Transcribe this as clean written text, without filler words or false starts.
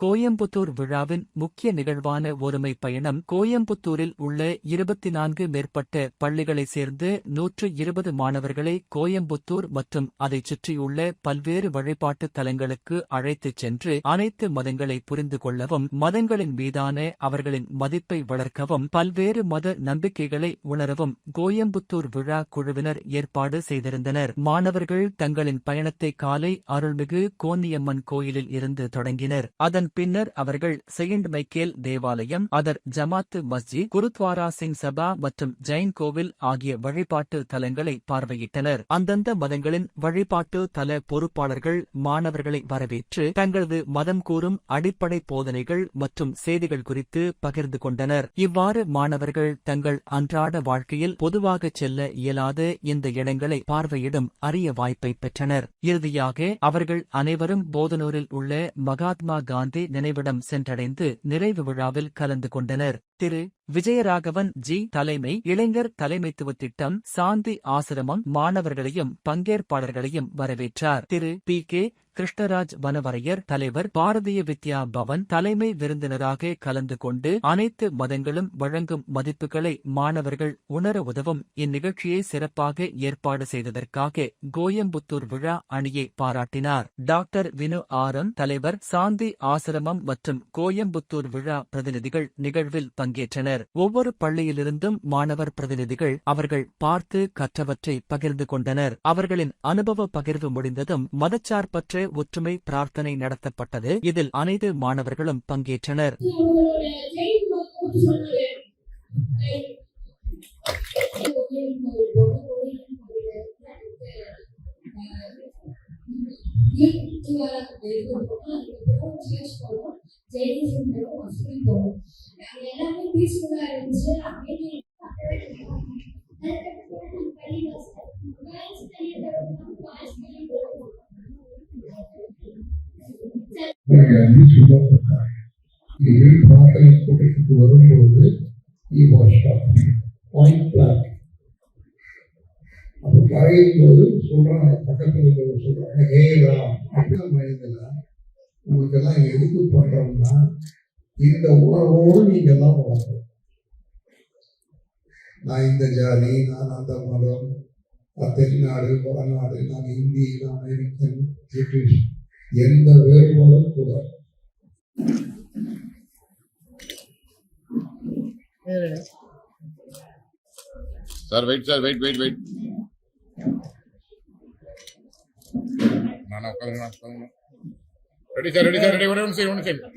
கோயம்புத்தூர் விழாவின் முக்கிய நிகழ்வான ஒருமை பயணம் கோயம்புத்தூரில் உள்ள 24 மேற்பட்ட பள்ளிகளைச் சேர்ந்து 120 மாணவர்களை கோயம்புத்தூர் மற்றும் அதைச் சுற்றியுள்ள பல்வேறு வழிபாட்டுத் தலங்களுக்கு அழைத்துச் சென்று அனைத்து மதங்களை புரிந்து கொள்ளவும், மதங்களின் மீதான அவர்களின் மதிப்பை வளர்க்கவும், பல்வேறு மத நம்பிக்கைகளை உணரவும் கோயம்புத்தூர் விழா குழுவினர் ஏற்பாடு செய்திருந்தனர். மாணவர்கள் தங்களின் பயணத்தை காலை அருள்மிகு கோன்னியம்மன் கோயிலில் இருந்து தொடங்கினர். அதன் பின்னர் அவர்கள் செயின்ட் மைக்கேல் தேவாலயம், அதர் ஜமாத்து மஸ்ஜித், குருத்வாரா சிங் சபா மற்றும் ஜெயின் கோவில் ஆகிய வழிபாட்டு தலங்களை பார்வையிட்டனர். அந்தந்த மதங்களின் வழிபாட்டு தல பொறுப்பாளர்கள் மாணவர்களை வரவேற்று தங்களது மதம் கூறும் அடிப்படை போதனைகள் மற்றும் செய்திகள் குறித்து பகிர்ந்து கொண்டனர். இவ்வாறு மாணவர்கள் தங்கள் அன்றாட வாழ்க்கையில் பொதுவாக செல்ல இயலாத இந்த இடங்களை பார்வையிடும் அரிய வாய்ப்பை பெற்றனர். இறுதியாக அவர்கள் அனைவரும் போதனூரில் உள்ள மகாத்மா காந்தி நினைவிடம் சென்றடைந்து நிறைவு விழாவில் கலந்து கொண்டனர். திரு விஜயராகவன் ஜி தலைமை இளைஞர் தலைமைத்துவ திட்டம் சாந்தி ஆசிரமம் மாணவர்களையும் பங்கேற்பாளர்களையும் வரவேற்றார். திரு பி.கே. கிருஷ்ணராஜ் வனவரையர் தலைவர் பாரதிய வித்யா பவன் தலைமை விருந்தினராக கலந்து கொண்டு அனைத்து மதங்களும் வழங்கும் மதிப்புகளை மாணவர்கள் உணர உதவும் இந்நிகழ்ச்சியை சிறப்பாக ஏற்பாடு செய்ததற்காக கோயம்புத்தூர் விழா அணியை பாராட்டினார். டாக்டர் வினு ஆரம் தலைவர் சாந்தி ஆசிரமம் மற்றும் கோயம்புத்தூர் விழா பிரதிநிதிகள் நிகழ்வில் பங்கேற்றனர். ஒவ்வொரு பள்ளியிலிருந்தும் மாணவர் பிரதிநிதிகள் அவர்கள் பார்த்து கற்றவற்றை பகிர்ந்து கொண்டனர். அவர்களின் அனுபவ பகிர்வு முடிந்ததும் மதச்சார்பற்ற ஒற்றுமை பிரார்த்தனை நடத்தப்பட்டது. இதில் அனைத்து மாணவர்களும் பங்கேற்றனர். பிரார்த்தனை கூட்டத்துக்கு வரும்போது அப்ப கரையும் போது சொல்றாங்க, பக்கத்துல இருக்கிறவங்க சொல்றாங்க, ஹே ராம் அப்படிதான் மனிதனா உங்களுக்கு எல்லாம் எதுக்கு பண்றோம்னா இந்த உணர்வோடு நீங்க எல்லாம் வளர்க்கணும். நான் இந்த ஜாதி, நான் அந்த மதம், தென்னாடு வடநாடு, நான் இந்தி, நான் அமெரிக்கன், பிரிட்டிஷ், எந்த வேறுபாடும் கூட. சார் வெயிட் நான் உட்காந்துங்க. ரெடி சார், ரெடி ஒன்று செய்யும்.